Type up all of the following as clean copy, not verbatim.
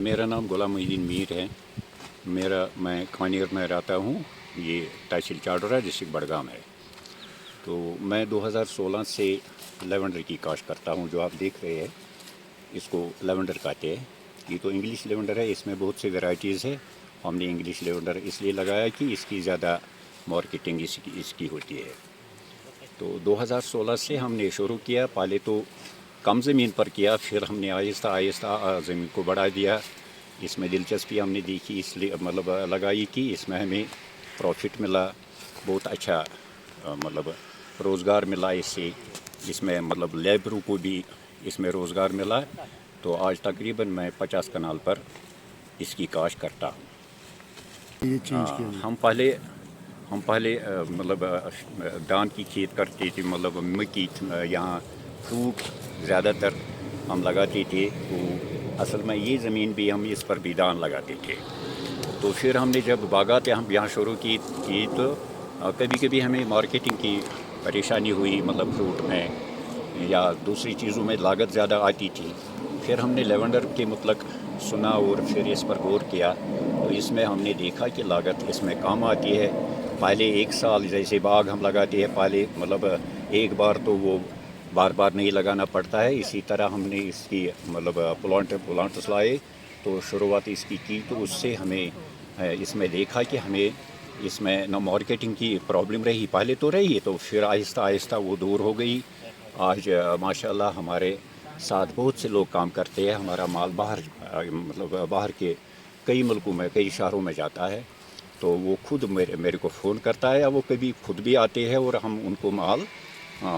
میرا نام غلام محی میر ہے. میں کانیر میں رہتا ہوں. یہ تحصیل چاڈورہ ڈسٹرکٹ بڈگام ہے. تو میں 2016 سے لیونڈر کی کاشت کرتا ہوں. جو آپ دیکھ رہے ہیں اس کو لیونڈر کہتے ہیں. یہ تو انگلش لیونڈر ہے. اس میں بہت سی ویرائٹیز ہے. ہم نے انگلش لیونڈر اس لیے لگایا کہ اس کی زیادہ مارکیٹنگ اس کی ہوتی ہے. تو 2016 سے ہم نے شروع کیا. پہلے تو کم زمین پر کیا، پھر ہم نے آہستہ آہستہ زمین کو بڑھا دیا. اس میں دلچسپی ہم نے دیکھی، اس لیے لگائی کہ اس میں ہمیں پروفٹ ملا، بہت اچھا روزگار ملا اس سے. اس میں لیبروں کو بھی اس میں روزگار ملا. تو آج تقریباً میں 50 کنال پر اس کی کاشت کرتا ہوں. ہم پہلے دان کی کھیت کرتے تھے، مکئی، یہاں فروٹ زیادہ تر ہم لگاتے تھے. تو اصل میں یہ زمین بھی ہم اس پر بھی دان لگاتے تھے. تو پھر ہم نے جب باغات ہم یہاں شروع کی تو کبھی کبھی ہمیں مارکیٹنگ کی پریشانی ہوئی، فروٹ میں یا دوسری چیزوں میں لاگت زیادہ آتی تھی. پھر ہم نے لیونڈر کے متعلق سنا اور پھر اس پر غور کیا. تو اس میں ہم نے دیکھا کہ لاگت اس میں کم آتی ہے. پہلے ایک سال جیسے باغ ہم لگاتے ہیں، پہلے ایک بار تو وہ بار بار نہیں لگانا پڑتا ہے. اسی طرح ہم نے اس کی پلانٹس لائے تو شروعات اس کی تو اس سے ہمیں اس میں دیکھا کہ ہمیں اس میں نہ مارکیٹنگ کی پرابلم رہی. پہلے تو رہی، تو پھر آہستہ آہستہ وہ دور ہو گئی. آج ماشاء اللہ ہمارے ساتھ بہت سے لوگ کام کرتے ہیں. ہمارا مال باہر کے کئی ملکوں میں، کئی شہروں میں جاتا ہے. تو وہ خود میرے کو فون کرتا ہے، یا وہ کبھی خود بھی آتے ہیں اور ہم ان کو مال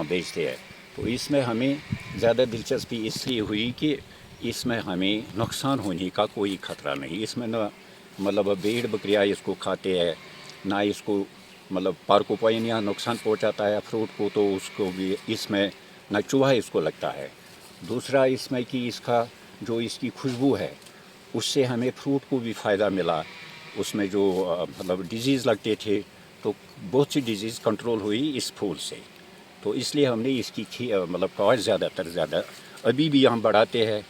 بیچتے ہیں. تو اس میں ہمیں زیادہ دلچسپی اس لیے ہوئی کہ اس میں ہمیں نقصان ہونے کا کوئی خطرہ نہیں. اس میں نہ بھیڑ بکریاں اس کو کھاتے ہیں، نہ اس کو پارکوپائن یا نقصان پہنچاتا ہے فروٹ کو. تو اس کو بھی اس میں نہ چوہا اس کو لگتا ہے. دوسرا اس میں کہ اس کی خوشبو ہے، اس سے ہمیں فروٹ کو بھی فائدہ ملا. اس میں جو ڈیزیز لگتے تھے تو بہت سی ڈیزیز کنٹرول ہوئی اس پھول سے. تو اس لیے ہم نے اس کی کاشت زیادہ ابھی بھی ہم بڑھاتے ہیں.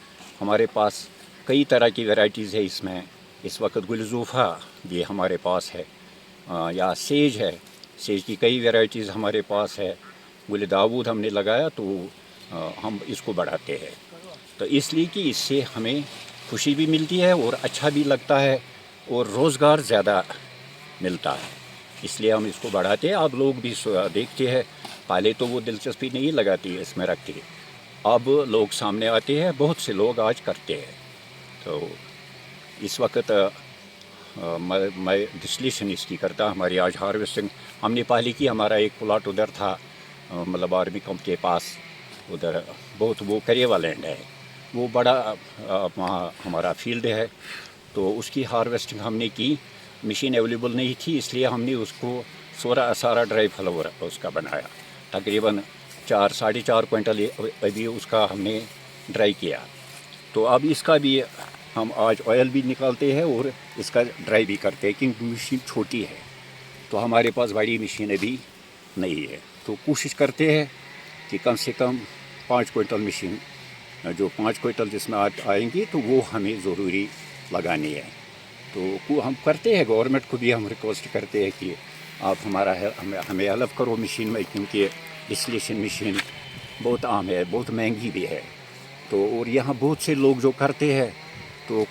ہمارے پاس کئی طرح کی ویرائٹیز ہے. اس میں اس وقت گل زوفا بھی ہمارے پاس ہے، یا سیج ہے. سیج کی کئی ویرائٹیز ہمارے پاس ہے. گل داود ہم نے لگایا تو ہم اس کو بڑھاتے ہیں. تو اس لیے کہ اس سے ہمیں خوشی بھی ملتی ہے اور اچھا بھی لگتا ہے اور روزگار زیادہ ملتا ہے. اس لیے ہم اس کو بڑھاتے ہیں. آپ لوگ بھی دیکھتے ہیں، پہلے تو وہ دلچسپی نہیں لگاتی اس میں رکھتے. اب لوگ سامنے آتے ہیں، بہت سے لوگ آج کرتے ہیں. تو اس وقت میں ڈسلیشن اس کی کرتا. ہماری آج ہارویسٹنگ ہم نے پہلے کی. ہمارا ایک پلاٹ ادھر تھا آرمی کیمپ کے پاس، ادھر بہت وہ کریوا لینڈ ہے، وہ بڑا وہاں ہمارا فیلڈ ہے. تو اس کی ہارویسٹنگ ہم نے کی. مشین اویلیبل نہیں تھی، اس لیے ہم نے اس کو سارا ڈرائی فلاور اس کا بنایا. تقریباً 4-4.5 کوئنٹل ابھی اس کا ہم نے ڈرائی کیا. تو اب اس کا بھی ہم آج آئل بھی نکالتے ہیں اور اس کا ڈرائی بھی کرتے ہیں، کیونکہ مشین چھوٹی ہے. تو ہمارے پاس بڑی مشین ابھی نہیں ہے. تو کوشش کرتے ہیں کہ کم سے کم 5 کوئنٹل مشین، جو 5 کوئنٹل جس میں آئیں گی تو وہ ہمیں ضروری لگانی ہے. تو ہم کرتے ہیں، گورنمنٹ کو بھی ہم ریکویسٹ کرتے ہیں کہ آپ ہمیں ہیلپ کرو مشین میں، کیونکہ ڈسلیشن مشین بہت عام ہے، بہت مہنگی بھی ہے. تو اور یہاں بہت سے لوگ جو کرتے ہیں تو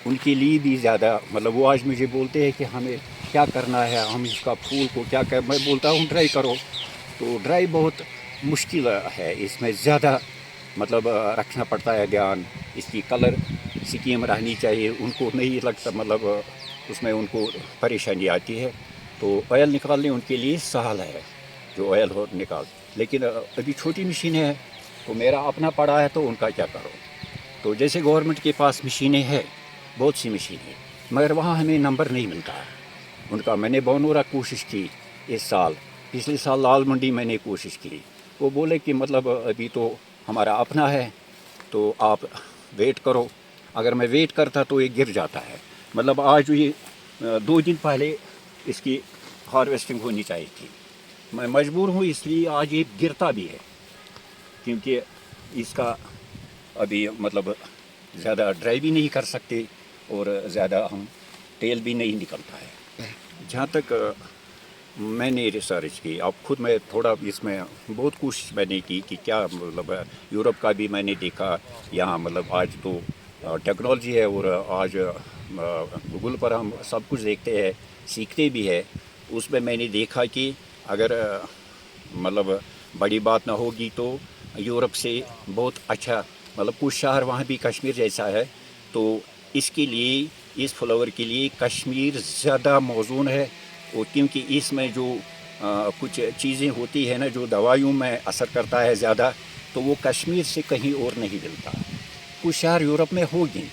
ان کے لیے بھی زیادہ وہ آج مجھے بولتے ہیں کہ ہمیں کیا کرنا ہے، ہم اس کا پھول کو کیا میں بولتا ہوں ڈرائی کرو. تو ڈرائی بہت مشکل ہے. اس میں زیادہ رکھنا پڑتا ہے دھیان. اس کی کلر سکیم رہنی چاہیے. ان کو نہیں لگتا، اس میں ان کو پریشانی آتی ہے. تو آئل نکالنے ان کے لیے سہل ہے، جو آئل نکال. لیکن ابھی چھوٹی مشین ہے تو میرا اپنا پڑا ہے، تو ان کا کیا کرو. تو جیسے گورنمنٹ کے پاس مشینیں ہیں، بہت سی مشینیں، مگر وہاں ہمیں نمبر نہیں ملتا ہے ان کا. میں نے بونورا کوشش کی اس سال، پچھلے سال لال منڈی میں نے کوشش کی. وہ بولے کہ ابھی تو ہمارا اپنا ہے تو آپ ویٹ کرو. اگر میں ویٹ کرتا تو یہ گر جاتا ہے. آج یہ 2 دن پہلے اس کی ہارویسٹنگ ہونی چاہیے تھی. میں مجبور ہوں، اس لیے آج یہ گرتا بھی ہے، کیونکہ اس کا ابھی زیادہ ڈرائی بھی نہیں کر سکتے. اور زیادہ ہم تیل بھی نہیں نکلتا ہے. جہاں تک میں نے ریسرچ کی، اب خود میں تھوڑا اس میں بہت کوشش میں نے کی کہ کیا مطلب یورپ کا بھی میں نے دیکھا. یہاں مطلب آج تو ٹیکنالوجی ہے اور آج گوگل پر ہم سب کچھ دیکھتے ہیں، سیکھتے بھی ہے. اس میں نے دیکھا کہ اگر مطلب بڑی بات نہ ہوگی تو یورپ سے بہت اچھا مطلب کچھ شہر وہاں بھی کشمیر جیسا ہے. تو اس کے لیے، اس فلاور کے لیے کشمیر زیادہ موزون ہے. اور کیونکہ اس میں جو کچھ چیزیں ہوتی ہیں نا جو دوائیوں میں اثر کرتا ہے زیادہ، تو وہ کشمیر سے کہیں اور نہیں ملتا. کچھ شہر یورپ میں ہوگی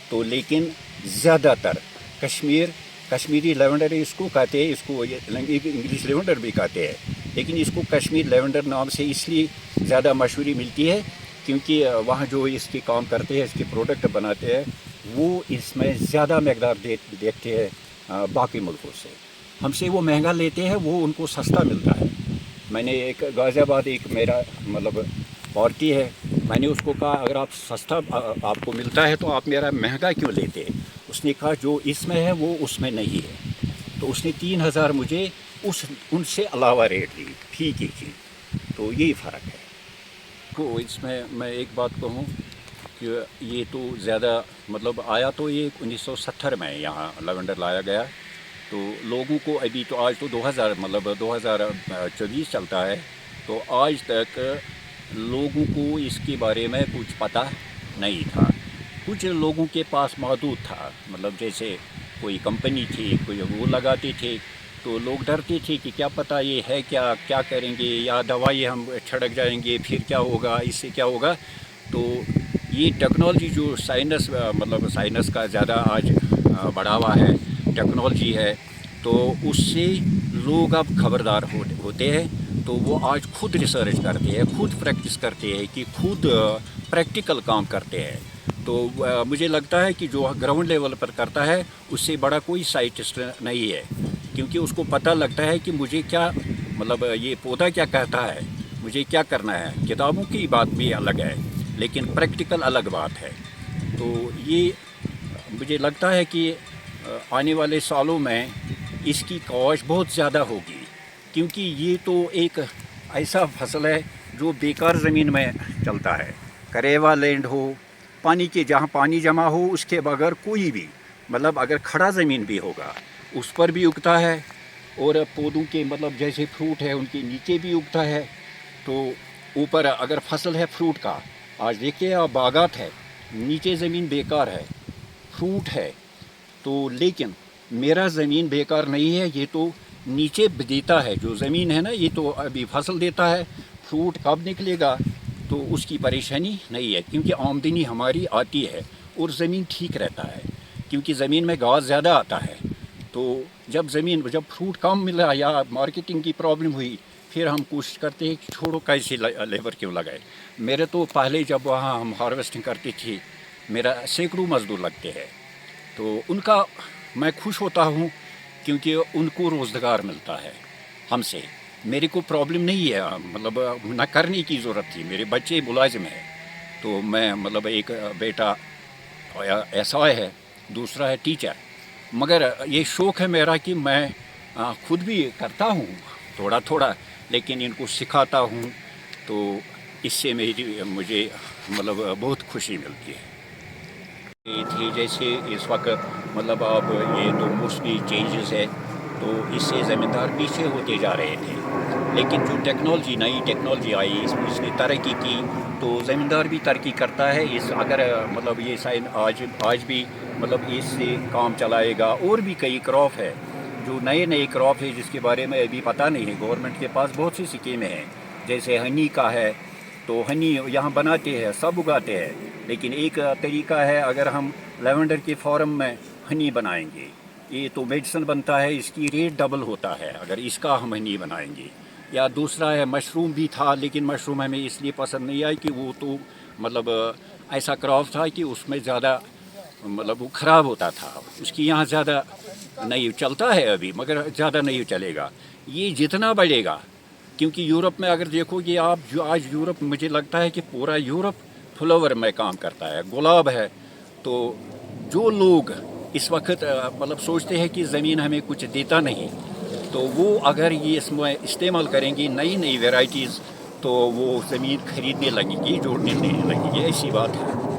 تو، لیکن زیادہ تر کشمیری لیونڈر اس کو کہتے ہیں، اس کو انگلش لیونڈر بھی کہتے ہیں، لیکن اس کو کشمیر لیونڈر نام سے اس لیے زیادہ مشہوری ملتی ہے کیونکہ وہاں جو اس کی کام کرتے ہیں، اس کے پروڈکٹ بناتے ہیں، وہ اس میں زیادہ مقدار دیکھتے ہیں باقی ملکوں سے. ہم سے وہ مہنگا لیتے ہیں، وہ ان کو سستا ملتا ہے. میں نے ایک غازی آباد ایک میرا مطلب پارٹی ہے، میں نے اس کو کہا اگر آپ سستا آپ کو ملتا ہے تو آپ میرا مہنگا کیوں لیتے ہیں؟ اس نے کہا جو اس میں ہے وہ اس میں نہیں ہے. تو اس نے 3,000 مجھے ان سے علاوہ ریٹ دی فی کی چیز. تو یہی فرق ہے. تو اس میں ایک بات کہوں کہ یہ تو زیادہ مطلب آیا تو یہ 1970 میں یہاں لیونڈر لایا گیا. تو لوگوں کو ابھی تو آج تو 2024 چلتا ہے، تو آج تک لوگوں کو اس کے بارے میں کچھ پتہ نہیں تھا. کچھ لوگوں کے پاس محدود تھا، مطلب جیسے کوئی کمپنی تھی، کوئی وہ لگاتے تھے، تو لوگ ڈرتے تھے کہ کیا پتہ یہ ہے کیا کریں گے، یا دوائی ہم چھڑک جائیں گے پھر کیا ہوگا، اس سے کیا ہوگا. تو یہ ٹیکنالوجی جو سائنس کا زیادہ آج بڑھاوا ہے، ٹیکنالوجی ہے، تو اس سے لوگ اب خبردار ہوتے ہیں. تو وہ آج خود ریسرچ کرتے ہیں، خود پریکٹس کرتے ہیں، کہ خود پریکٹیکل کام کرتے ہیں. تو مجھے لگتا ہے کہ جو گراؤنڈ لیول پر کرتا ہے اس سے بڑا کوئی سائنٹسٹ نہیں ہے، کیونکہ اس کو پتہ لگتا ہے کہ مجھے کیا مطلب یہ پودا کیا کہتا ہے، مجھے کیا کرنا ہے. کتابوں کی بات بھی الگ ہے لیکن پریکٹیکل الگ بات ہے. تو یہ مجھے لگتا ہے کہ آنے والے سالوں میں اس کی کاوش بہت زیادہ ہوگی، کیونکہ یہ تو ایک ایسا فصل ہے جو بیکار زمین میں چلتا ہے. کریوا لینڈ ہو، پانی کے جہاں پانی جمع ہو اس کے بغیر کوئی بھی مطلب اگر کھڑا زمین بھی ہوگا اس پر بھی اگتا ہے، اور پودوں کے مطلب جیسے فروٹ ہے ان کے نیچے بھی اگتا ہے. تو اوپر اگر فصل ہے فروٹ کا، آج دیکھیے آپ باغات ہے، نیچے زمین بیکار ہے، فروٹ ہے. تو لیکن میرا زمین بیکار نہیں ہے، یہ تو نیچے دیتا ہے. جو زمین ہے نا یہ تو ابھی فصل دیتا ہے، فروٹ کب نکلے گا تو اس کی پریشانی نہیں ہے، کیونکہ آمدنی ہماری آتی ہے اور زمین ٹھیک رہتا ہے، کیونکہ زمین میں گھاس زیادہ آتا ہے. تو جب فروٹ کم ملا یا مارکیٹنگ کی پرابلم ہوئی، پھر ہم کوشش کرتے ہیں کہ چھوڑو کیسے لیبر کیوں لگائے. میرے تو پہلے جب وہاں ہم ہارویسٹنگ کرتے تھے میرا سینکڑوں مزدور لگتے ہیں، تو ان کا میں خوش ہوتا ہوں کیونکہ ان کو روزگار ملتا ہے ہم سے. میرے کو پرابلم نہیں ہے، مطلب نہ کرنے کی ضرورت تھی، میرے بچے ملازم ہیں. تو میں مطلب ایک بیٹا ایس آئی ہے، دوسرا ہے ٹیچر. مگر یہ شوق ہے میرا کہ میں خود بھی کرتا ہوں تھوڑا تھوڑا، لیکن ان کو سکھاتا ہوں. تو اس سے مجھے مطلب بہت خوشی ملتی ہے. یہ تھی جیسے اس وقت مطلب اب یہ تو موسٹلی چینجز ہے، تو اس سے زمیندار پیچھے ہوتے جا رہے تھے. لیکن جو نئی ٹیکنالوجی آئی، اس نے ترقی کی، تو زمیندار بھی ترقی کرتا ہے. اگر مطلب یہ آج بھی مطلب اس سے کام چلائے گا. اور بھی کئی کراپ ہے جو نئے کراپ ہے جس کے بارے میں ابھی پتہ نہیں ہے. گورنمنٹ کے پاس بہت سی اسکیمیں ہیں، جیسے ہنی کا ہے، تو ہنی یہاں بناتے ہیں، سب اگاتے ہیں. لیکن ایک طریقہ ہے، اگر ہم لیونڈر کے فارم میں ہنی بنائیں گے، یہ تو میڈیسن بنتا ہے، اس کی ریٹ ڈبل ہوتا ہے اگر اس کا ہم ہنی بنائیں گے. یا دوسرا ہے مشروم بھی تھا، لیکن مشروم ہمیں اس لیے پسند نہیں آئی کہ وہ تو مطلب ایسا کراپ تھا کہ اس میں زیادہ مطلب وہ خراب ہوتا تھا. اس کی یہاں زیادہ نہیں چلتا ہے ابھی، مگر زیادہ نہیں چلے گا. یہ جتنا بڑھے گا، کیونکہ یورپ میں اگر دیکھو گے آپ، جو آج یورپ مجھے لگتا ہے کہ پورا یورپ فلاور میں کام کرتا ہے، گلاب ہے. تو جو لوگ اس وقت مطلب سوچتے ہیں کہ زمین ہمیں کچھ دیتا نہیں، تو وہ اگر یہ اس میں استعمال کریں گی نئی نئی ویرائٹیز تو وہ زمین خریدنے لگے گی، جوڑنے نہیں لگے گی، ایسی بات ہے۔